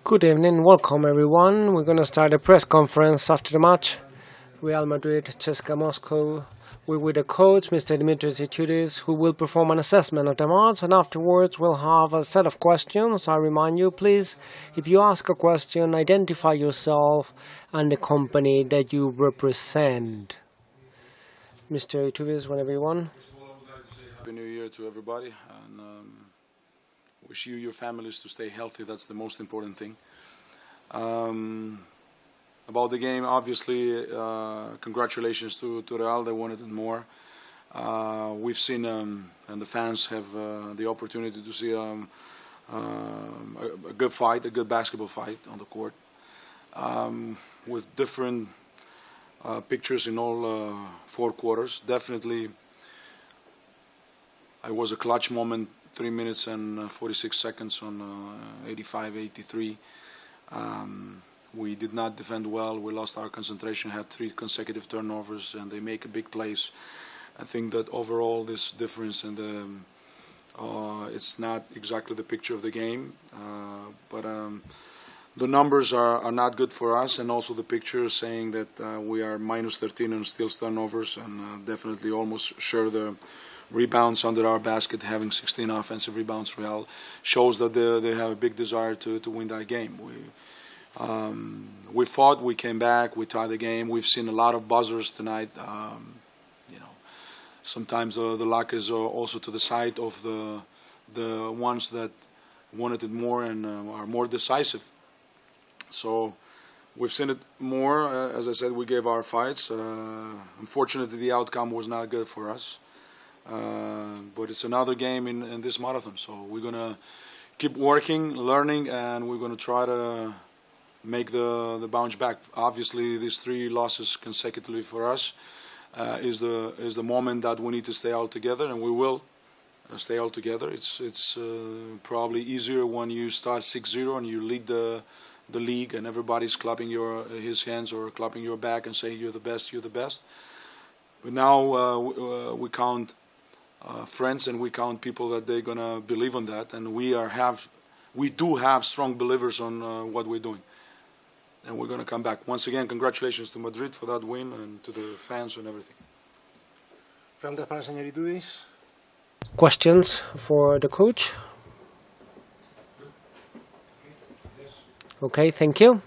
Good evening, welcome everyone. We're going to start a press conference after the match. Real Madrid, CSKA Moscow. We're with the coach, Mr. Dimitris Itoudis, who will perform an assessment of the match, and afterwards we'll have a set of questions. I remind you, please, if you ask a question, identify yourself and the company that you represent. Mr. Itoudis, whenever you want. Happy New Year to everybody, and wish you, your families, to stay healthy. That's the most important thing. About the game, obviously, congratulations to Real. They wanted it more. We've seen, and the fans have the opportunity to see a good fight, a good basketball fight on the court, with different pictures in all four quarters. Definitely, it was a clutch moment, 3 minutes and 46 seconds on 85-83. We did not defend well. We lost our concentration, had 3 consecutive turnovers, and they make a big plays. I think that overall this difference in the it's not exactly the picture of the game, but the numbers are not good for us, and also the picture saying that we are minus 13 on steals, turnovers, and definitely almost sure the rebounds under our basket, having 16 offensive rebounds. Real shows that they have a big desire to win that game. We fought, we came back, we tied the game. We've seen a lot of buzzers tonight. Sometimes the luck is also to the side of the ones that wanted it more and are more decisive. So we've seen it more. As I said, we gave our fights. Unfortunately, the outcome was not good for us. But it's another game in this marathon. So we're going to keep working, learning, and we're going to try to make the bounce back. Obviously, these 3 losses consecutively for us is the moment that we need to stay all together, and we will stay all together. It's probably easier when you start 6-0 and you lead the league, and everybody's clapping his hands or clapping your back and saying you're the best, you're the best. But now we count friends, and we count people that they're gonna believe on that, and we do have strong believers on what we're doing. And we're going to come back. Once again, congratulations to Madrid for that win, and to the fans and everything. Questions for the coach? Okay, thank you.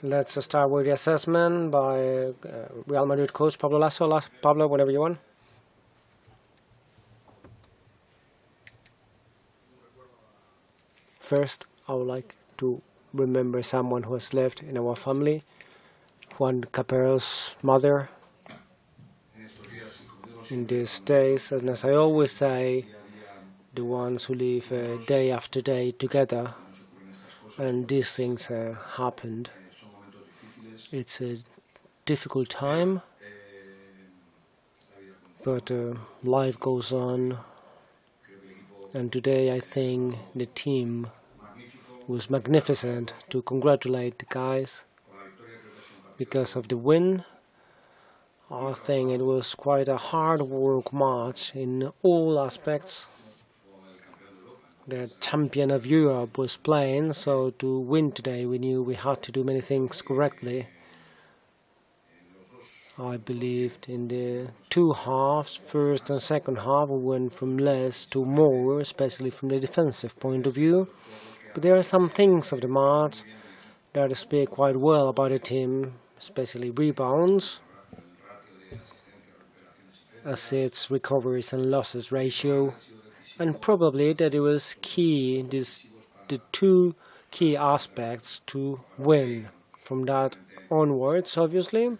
Let's start with the assessment by Real Madrid coach Pablo Lasso. Pablo, whenever you want. First, I would like to remember someone who has left in our family, Juan Capero's mother. In these days, and as I always say, the ones who live day after day together, and these things happened. It's a difficult time, but life goes on, and today I think the team was magnificent. To congratulate the guys because of the win. I think it was quite a hard work match in all aspects. The champion of Europe was playing, so to win today we knew we had to do many things correctly. I believed in the two halves, first and second half, we went from less to more, especially from the defensive point of view. But there are some things of the match that speak quite well about the team, especially rebounds, assists, recoveries and losses ratio, and probably that it was key, the two key aspects to win. From that onwards, obviously,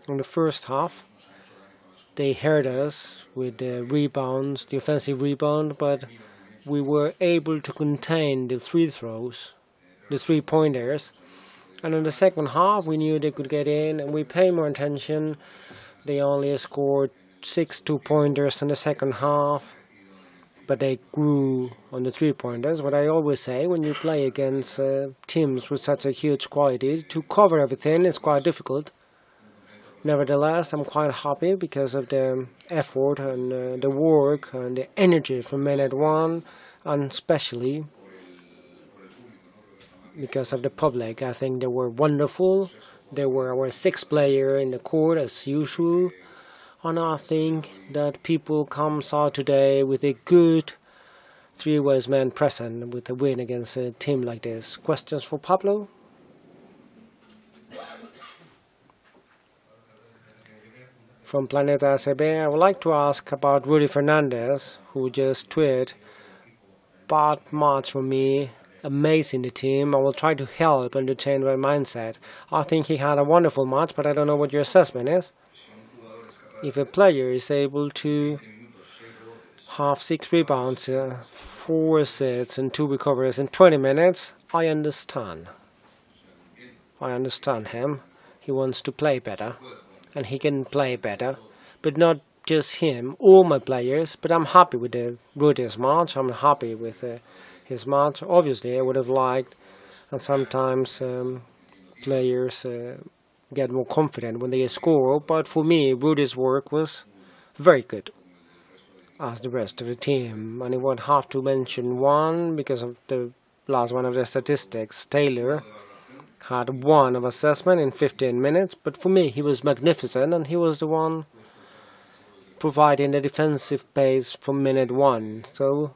in the first half, they hurt us with the rebounds, the offensive rebound, but we were able to contain the free throws, the three-pointers, and in the second half we knew they could get in, and we paid more attention. They only scored 6 two-pointers in the second half, but they grew on the three-pointers. What I always say, when you play against teams with such a huge quality, to cover everything is quite difficult. Nevertheless, I'm quite happy because of the effort and the work and the energy from minute one, and especially because of the public. I think they were wonderful. They were our sixth player in the court as usual. And I think that people comes out today with a good three-ways man present with a win against a team like this. Questions for Pablo? From Planeta ACB, I would like to ask about Rudy Fernandez, who just tweeted, "Bad match for me, amazing the team. I will try to help and to change my mindset." I think he had a wonderful match, but I don't know what your assessment is. If a player is able to have 6 rebounds, 4 assists and 2 recoveries in 20 minutes, I understand. I understand him. He wants to play better, and he can play better. But not just him, all my players. But I'm happy with the Rudy's match. I'm happy with his match. Obviously, I would have liked, and sometimes players get more confident when they score, but for me, Rudy's work was very good, as the rest of the team. And I would have to mention one, because of the last one of the statistics. Taylor had 1 of assessment in 15 minutes, but for me, he was magnificent, and he was the one providing the defensive pace from minute 1. So,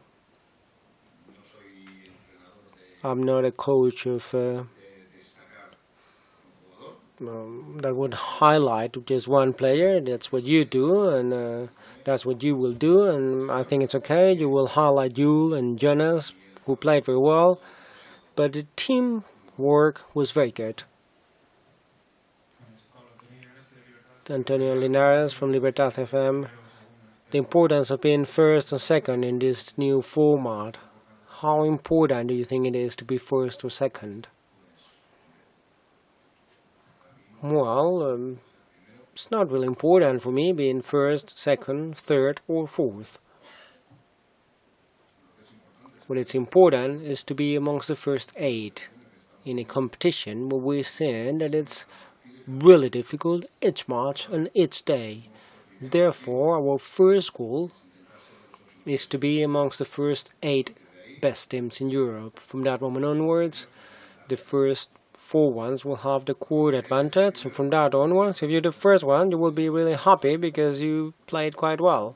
I'm not a coach of that would highlight just one player. That's what you do, and that's what you will do, and I think it's okay. You will highlight Yul and Jonas, who played very well, but the team work was very good. Antonio Linares from Libertad FM. The importance of being first and second in this new format. How important do you think it is to be first or second? Well, it's not really important for me being first, second, third or fourth. What it's important is to be amongst the first 8 in a competition where we're seeing that it's really difficult each match and each day. Therefore, our first goal is to be amongst the first 8 best teams in Europe. From that moment onwards, the first 4 ones will have the court advantage, and from that onwards, if you're the first one, you will be really happy because you played quite well.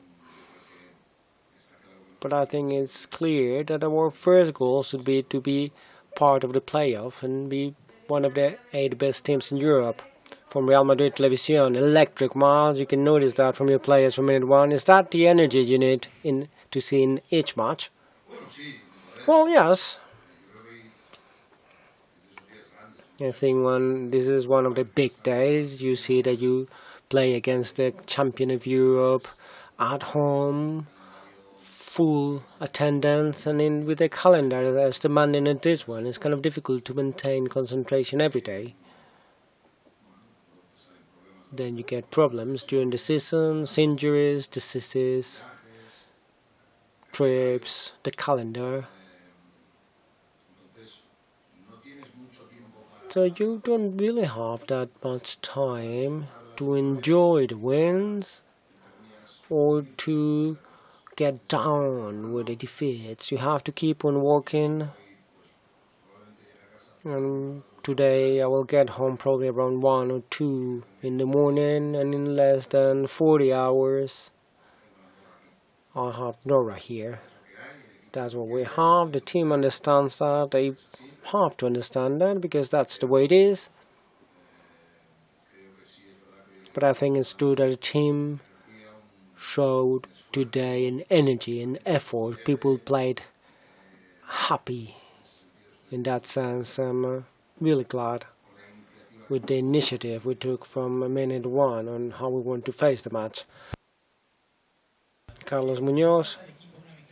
But I think it's clear that our first goal should be to be part of the playoff and be one of the 8 best teams in Europe. From Real Madrid Television, electric match. You can notice that from your players from minute one. Is that the energy you need to see in each match? Well, yes. I think this is one of the big days. You see that you play against the champion of Europe at home, full attendance, and with a calendar that's demanding at this one, it's kind of difficult to maintain concentration every day. Then you get problems during the seasons, injuries, diseases, trips, the calendar. So you don't really have that much time to enjoy the wins or to get down with the defeats. You have to keep on working. And today I will get home probably around 1 or 2 in the morning, and in less than 40 hours I have Nora here. That's what we have. The team understands that. They have to understand that because that's the way it is. But I think it's true that the team showed today an energy and effort. People played happy. In that sense, I'm really glad with the initiative we took from minute one on how we want to face the match. Carlos Munoz,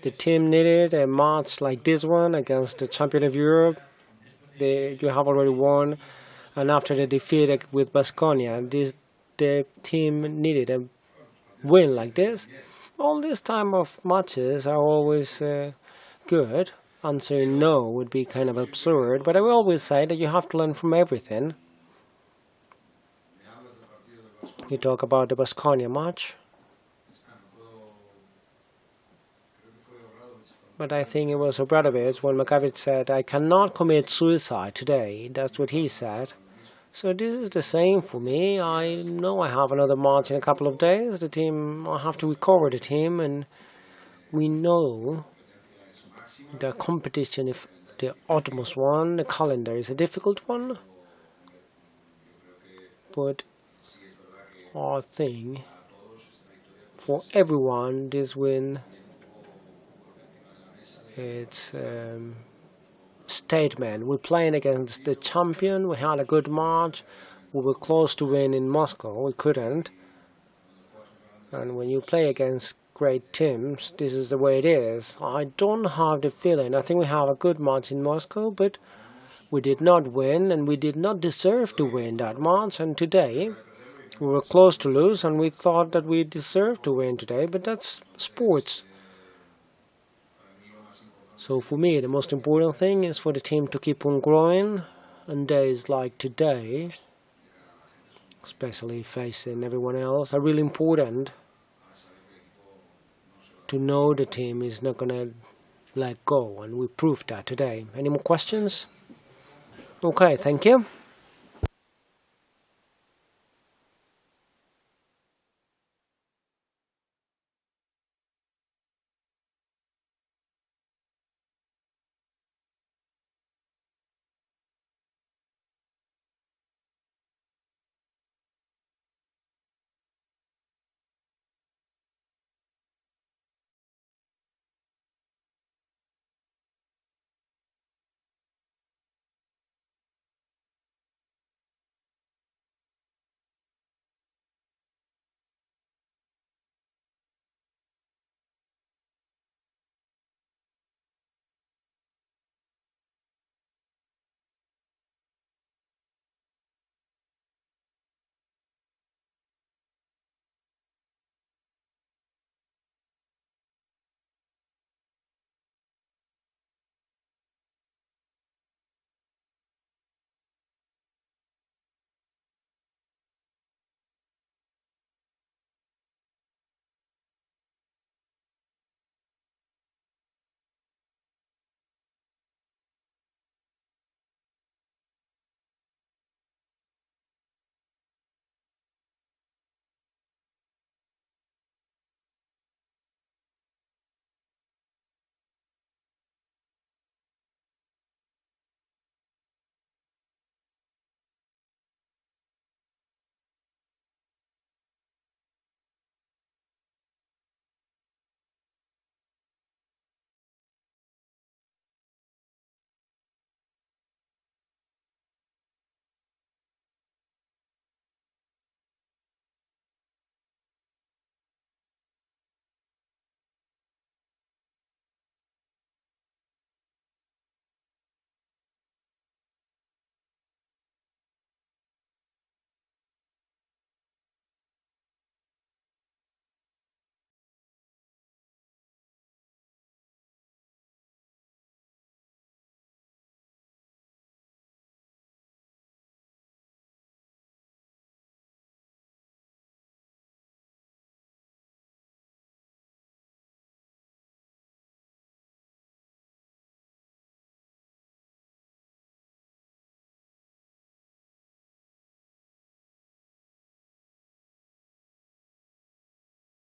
the team needed a match like this one against the champion of Europe. You have already won, and after the defeat with Baskonia, the team needed a win like this. All this time of matches are always good. Answering no would be kind of absurd, but I will always say that you have to learn from everything. You talk about the Baskonia match, but I think it was Obradovic when Makavic said, "I cannot commit suicide today." That's what he said. So this is the same for me. I know I have another match in a couple of days. The team, I have to recover the team, and we know the competition, if the utmost one, the calendar is a difficult one. But I think for everyone, this win, it's statement. We're playing against the champion. We had a good match. We were close to win in Moscow. We couldn't. And when you play against great teams, this is the way it is. I don't have the feeling. I think we have a good match in Moscow, but we did not win, and we did not deserve to win that match. And today, we were close to lose, and we thought that we deserved to win today, but that's sports. So for me, the most important thing is for the team to keep on growing, and days like today, especially facing everyone else, are really important to know the team is not going to let go, and we proved that today. Any more questions? Okay, thank you.